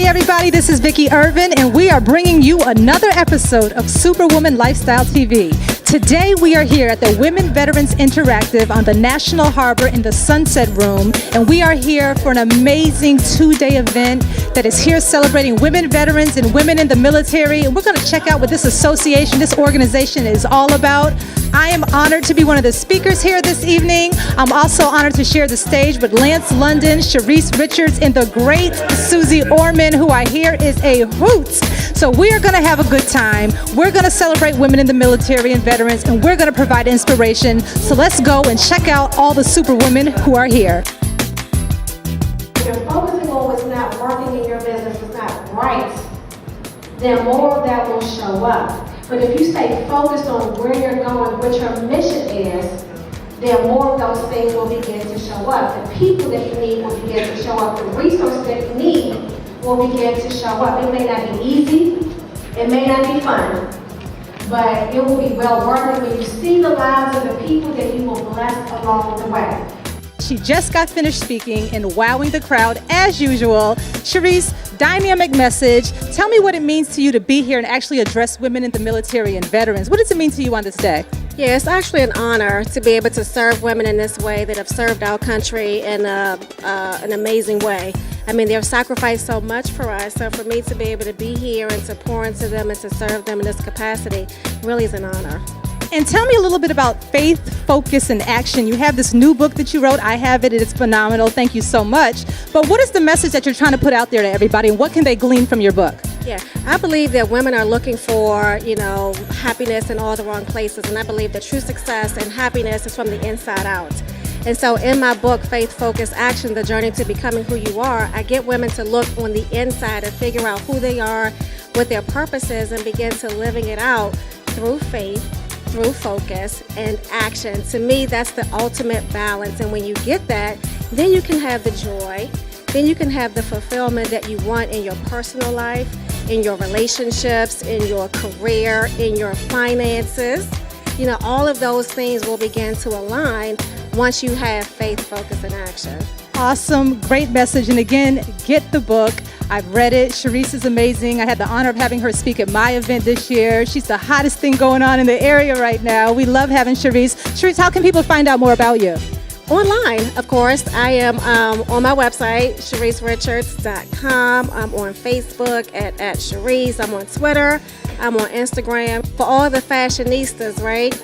everybody, this is Vicki Irvin, and we are bringing you another episode of Superwoman Lifestyle TV. Today we are here at the Women Veterans Interactive on the National Harbor in the Sunset Room, and we are here for an amazing two-day event that is here celebrating women veterans and women in the military, and we're going to check out what this association, this organization is all about. I am honored to be one of the speakers here this evening. I'm also honored to share the stage with Lance London, Sharice Richards, and the great Suze Orman, who I hear is a hoot. So we are going to have a good time. We're going to celebrate women in the military and veterans, and we're going to provide inspiration. So let's go and check out all the superwomen who are here. If you're focusing on what's not working in your business, what's not right, then more of that will show up. But if you stay focused on where you're going, what your mission is, then more of those things will begin to show up. The people that you need will begin to show up. The resources that you need will begin to show up. It may not be easy, it may not be fun, but it will be well worth it when you see the lives of the people that you will bless along the way. She just got finished speaking and wowing the crowd as usual. Sharice, dynamic message. Tell me what it means to you to be here and actually address women in the military and veterans. What does it mean to you on this day? Yeah, it's actually an honor to be able to serve women in this way that have served our country in an amazing way. I mean, they've sacrificed so much for us, so for me to be able to be here and to pour into them and to serve them in this capacity really is an honor. And tell me a little bit about faith, focus, and action. You have this new book that you wrote. I have it. It's phenomenal. Thank you so much. But what is the message that you're trying to put out there to everybody, and what can they glean from your book? Yeah, I believe that women are looking for, happiness in all the wrong places. And I believe that true success and happiness is from the inside out. And so in my book, Faith, Focus, Action, The Journey to Becoming Who You Are, I get women to look on the inside and figure out who they are, what their purpose is, and begin to living it out through faith, through focus and action. To me, that's the ultimate balance. And when you get that, then you can have the joy, then you can have the fulfillment that you want in your personal life, in your relationships, in your career, in your finances. All of those things will begin to align once you have faith, focus, and action. Awesome, great message. And again, get the book. I've read it. Sharice is amazing. I had the honor of having her speak at my event this year. She's the hottest thing going on in the area right now. We love having Sharice. Sharice, how can people find out more about you? Online, of course. I am on my website, ShariceRichards.com. I'm on Facebook at Sharice. I'm on Twitter. I'm on Instagram. For all the fashionistas, right?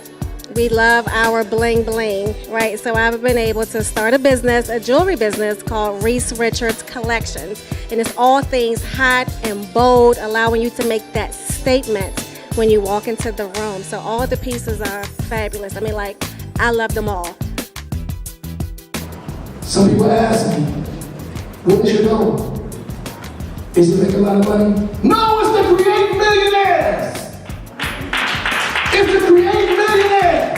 We love our bling bling, right? So I've been able to start a jewelry business called Reese Richards Collections. And it's all things hot and bold, allowing you to make that statement when you walk into the room. So all the pieces are fabulous. I love them all. Some people ask me, what is your goal? Is it to make a lot of money? No, it's to create millionaires. It's to create millionaires.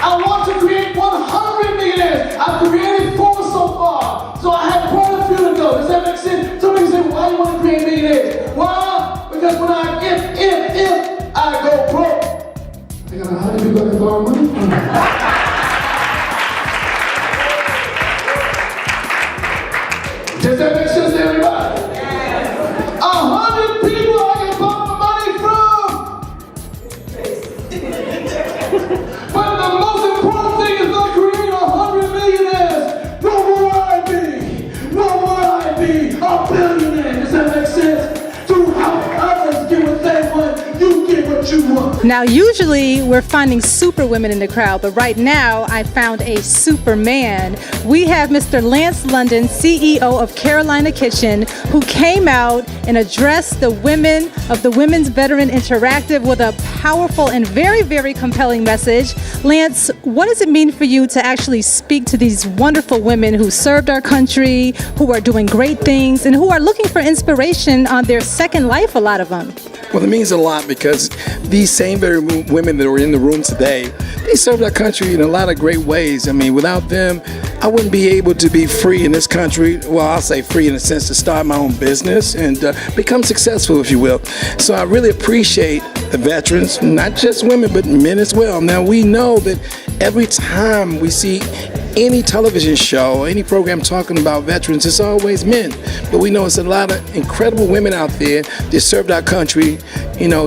I want to create 100 millionaires. I've created 4 so far. So I have quite a few to go. Does that make sense? Somebody say, why do you want to create millionaires? Well, because when if I go broke, I got 100 people that can borrow money. Does that make sense to everybody? 100 people I can borrow money from. But the most important thing is not creating 100 millionaires. No more I be a billionaire. Does that make sense? To help others get what they want, you get what you want. Now, usually we're finding superwomen in the crowd, but right now I found a superman. We have Mr. Lance London, CEO of Carolina Kitchen, who came out and addressed the women of the Women's Veteran Interactive with a powerful and very, very compelling message. Lance, what does it mean for you to actually speak to these wonderful women who served our country, who are doing great things, and who are looking for inspiration on their second life, a lot of them? Well, it means a lot because these same very women that are in the room today, they served our country in a lot of great ways. I mean, without them, I wouldn't be able to be free in this country. Well, I'll say free in the sense to start my own business and become successful, if you will. So I really appreciate the veterans, not just women, but men as well. Now, we know that every time we see any television show, any program talking about veterans, it's always men. But we know it's a lot of incredible women out there that served our country,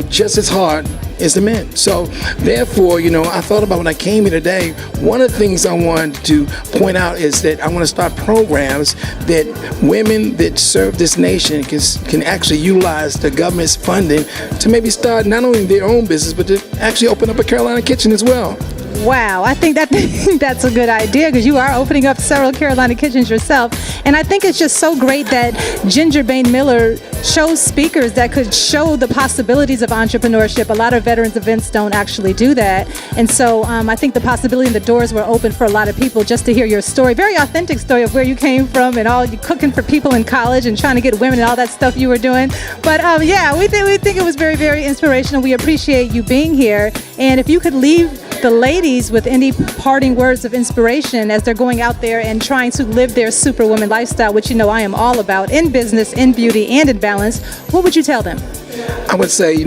just as hard as the men. So therefore, I thought about when I came here today, one of the things I wanted to point out is that I want to start programs that women that serve this nation can actually utilize the government's funding to maybe start not only their own business, but to actually open up a Carolina kitchen as well. Wow, I think that's a good idea, because you are opening up several Carolina kitchens yourself. And I think it's just so great that Ginger Bain Miller shows speakers that could show the possibilities of entrepreneurship. A lot of veterans events don't actually do that. And so I think the possibility and the doors were open for a lot of people just to hear your story. Very authentic story of where you came from and all you cooking for people in college and trying to get women and all that stuff you were doing. But we think it was very, very inspirational. We appreciate you being here. And if you could leave the ladies with any parting words of inspiration as they're going out there and trying to live their Superwoman lifestyle, which I am all about, in business, in beauty, and in balance, what would you tell them? I would say,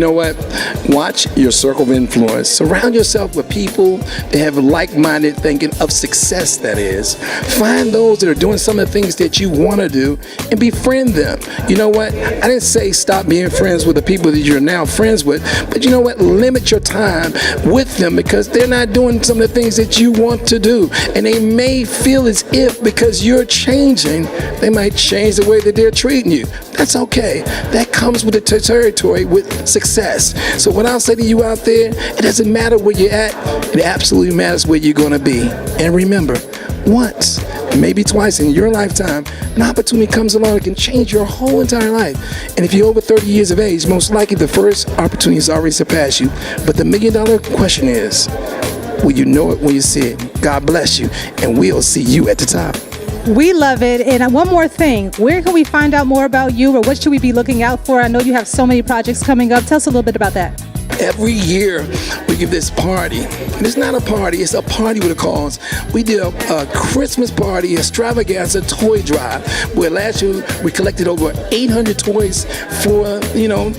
watch your circle of influence. Surround yourself with people that have like-minded thinking of success, that is. Find those that are doing some of the things that you want to do and befriend them. You know what? I didn't say stop being friends with the people that you're now friends with, but you know what? Limit your time with them, because they're not doing some of the things that you want to do. And they may feel as if because you're changing, they might change the way that they're treating you. That's okay. That comes with the territory with success. So what I'll say to you out there, it doesn't matter where you're at, it absolutely matters where you're going to be. And remember, once, maybe twice in your lifetime, an opportunity comes along that can change your whole entire life. And if you're over 30 years of age, most likely the first opportunity has already surpassed you. But the $1 million question is, will you know it when you see it? God bless you, and we'll see you at the top. We love it. And one more thing, where can we find out more about you, or what should we be looking out for? I know you have so many projects coming up. Tell us a little bit about that. Every year we give this party, and it's not a party, it's a party with a cause. We did a Christmas party, extravaganza toy drive, where last year we collected over 800 toys for,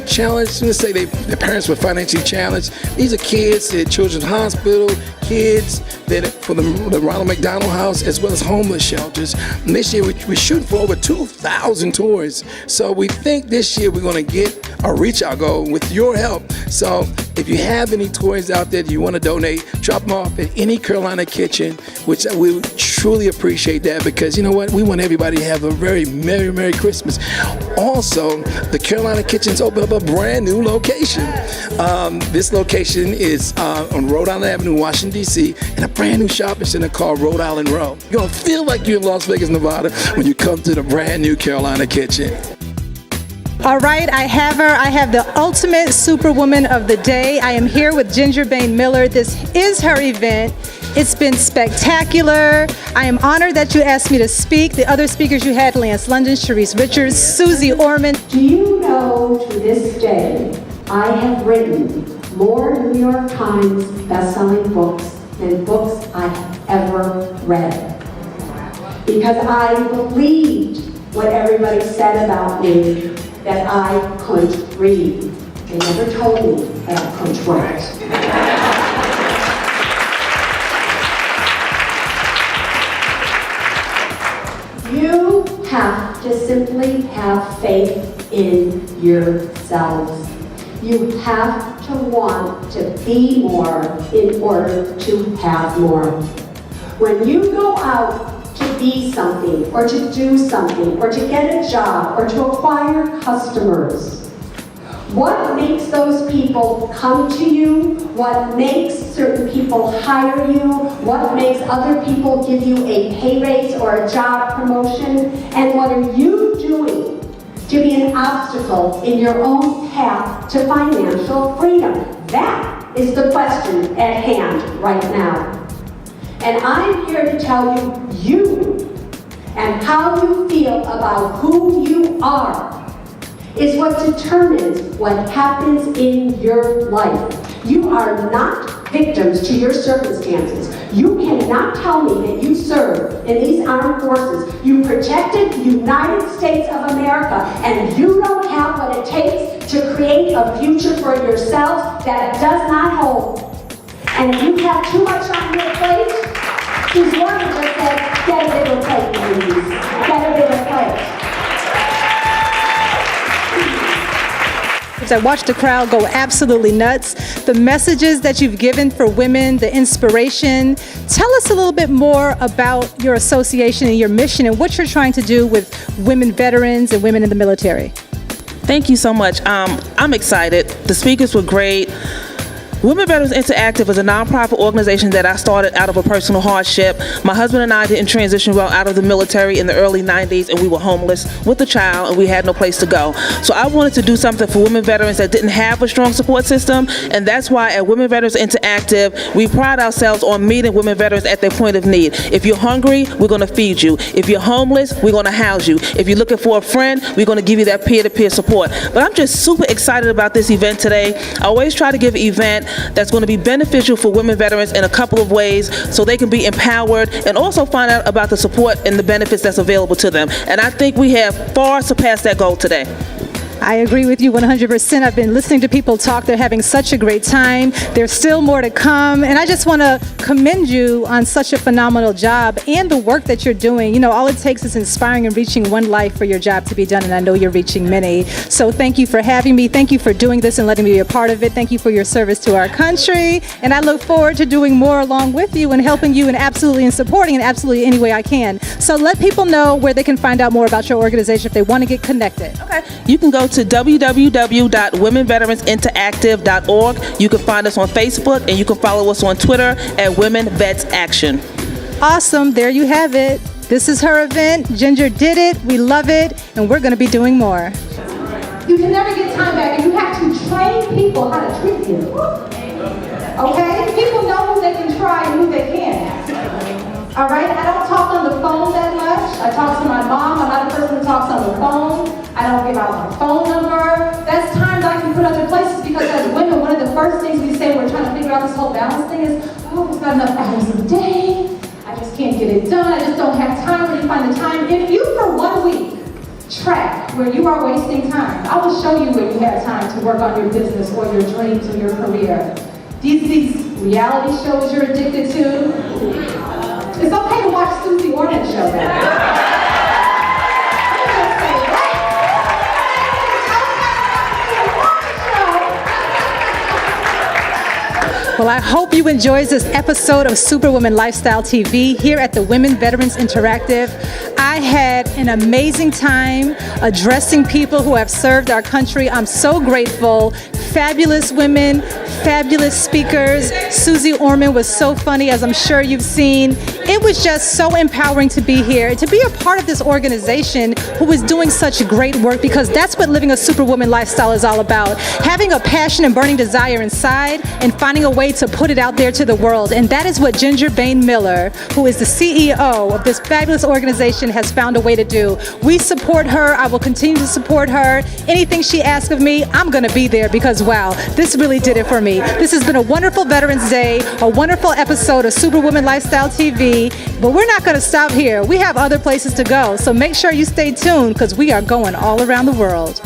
challenge. Let's say their parents were financially challenged. These are kids at Children's Hospital, kids that for the Ronald McDonald House, as well as homeless shelters. And this year we're shooting for over 2,000 toys. So we think this year we're going to get or reach our goal with your help. So if you have any toys out there that you want to donate, drop them off at any Carolina kitchen, which we would truly appreciate that, because you know what? We want everybody to have a very Merry, Merry Christmas. Also, the Carolina Kitchens open up a brand new location. This location is on Rhode Island Avenue, Washington, D.C., in a brand new shopping center called Rhode Island Row. You're going to feel like you're in Las Vegas, Nevada when you come to the brand new Carolina Kitchen. All right, I have her. I have the ultimate Superwoman of the day. I am here with Ginger Bain Miller. This is her event. It's been spectacular. I am honored that you asked me to speak. The other speakers you had, Lance London, Sharice Richards, Suze Orman. Do you know, to this day, I have written more New York Times best-selling books than books I have ever read. Because I believed what everybody said about me, that I couldn't read. They never told me that I couldn't write. You have to simply have faith in yourselves. You have to want to be more in order to have more. When you go out to be something, or to do something, or to get a job, or to acquire customers, what makes those people come to you? What makes certain people hire you? What makes other people give you a pay raise or a job promotion? And what are you doing to be an obstacle in your own path to financial freedom? That is the question at hand right now. And I'm here to tell you and how you feel about who you are is what determines what happens in your life. You are not victims to your circumstances. You cannot tell me that you serve in these armed forces. You protected the United States of America, and you don't have what it takes to create a future for yourselves that it does not hold. And if you have too much on your plate, Suze Orman just said, get a bigger plate, ladies. Get a bigger plate. I watched the crowd go absolutely nuts. The messages that you've given for women, the inspiration. Tell us a little bit more about your association and your mission and what you're trying to do with women veterans and women in the military. Thank you so much. I'm excited. The speakers were great. Women Veterans Interactive is a nonprofit organization that I started out of a personal hardship. My husband and I didn't transition well out of the military in the early 90s, and we were homeless with a child, and we had no place to go. So I wanted to do something for women veterans that didn't have a strong support system, and that's why at Women Veterans Interactive, we pride ourselves on meeting women veterans at their point of need. If you're hungry, we're going to feed you. If you're homeless, we're going to house you. If you're looking for a friend, we're going to give you that peer-to-peer support. But I'm just super excited about this event today. I always try to give an event that's going to be beneficial for women veterans in a couple of ways so they can be empowered and also find out about the support and the benefits that's available to them. And I think we have far surpassed that goal today. I agree with you 100%. I've been listening to people talk. They're having such a great time. There's still more to come. And I just want to commend you on such a phenomenal job and the work that you're doing. You know, all it takes is inspiring and reaching one life for your job to be done. And I know you're reaching many. So thank you for having me. Thank you for doing this and letting me be a part of it. Thank you for your service to our country. And I look forward to doing more along with you and helping you and supporting in absolutely any way I can. So let people know where they can find out more about your organization if they want to get connected. Okay. You can go to www.womenveteransinteractive.org. You can find us on Facebook, and you can follow us on Twitter at Women Vets Action. Awesome. There you have it. This is her event. Ginger did it. We love it. And we're going to be doing more. You can never get time back, and you have to train people how to treat you. Okay? People know who they can try and who they can't. All right? I don't talk on the phone that much. I talk to my mom. I'm not a person who talks on the phone. I don't give out my phone number. That's time that I can put other places because as women, one of the first things we say when we're trying to figure out this whole balance thing is, oh, it's not enough hours a day. I just can't get it done. I just don't have time. Where do you find the time? If you, for 1 week, track where you are wasting time, I will show you where you have time to work on your business or your dreams or your career. These reality shows you're addicted to, it's okay to watch Suze Orman show now. Well, I hope you enjoyed this episode of Superwoman Lifestyle TV here at the Women Veterans Interactive. I had an amazing time addressing people who have served our country. I'm so grateful. Fabulous women, fabulous speakers. Suze Orman was so funny, as I'm sure you've seen. It was just so empowering to be here, to be a part of this organization who is doing such great work, because that's what living a Superwoman lifestyle is all about. Having a passion and burning desire inside and finding a way to put it out there to the world. And that is what Ginger Bain Miller, who is the CEO of this fabulous organization, has found a way to do. We support her. I will continue to support her. Anything she asks of me, I'm going to be there because, wow, this really did it for me. This has been a wonderful Veterans Day, a wonderful episode of Superwoman Lifestyle TV, but we're not going to stop here. We have other places to go, so make sure you stay tuned because we are going all around the world.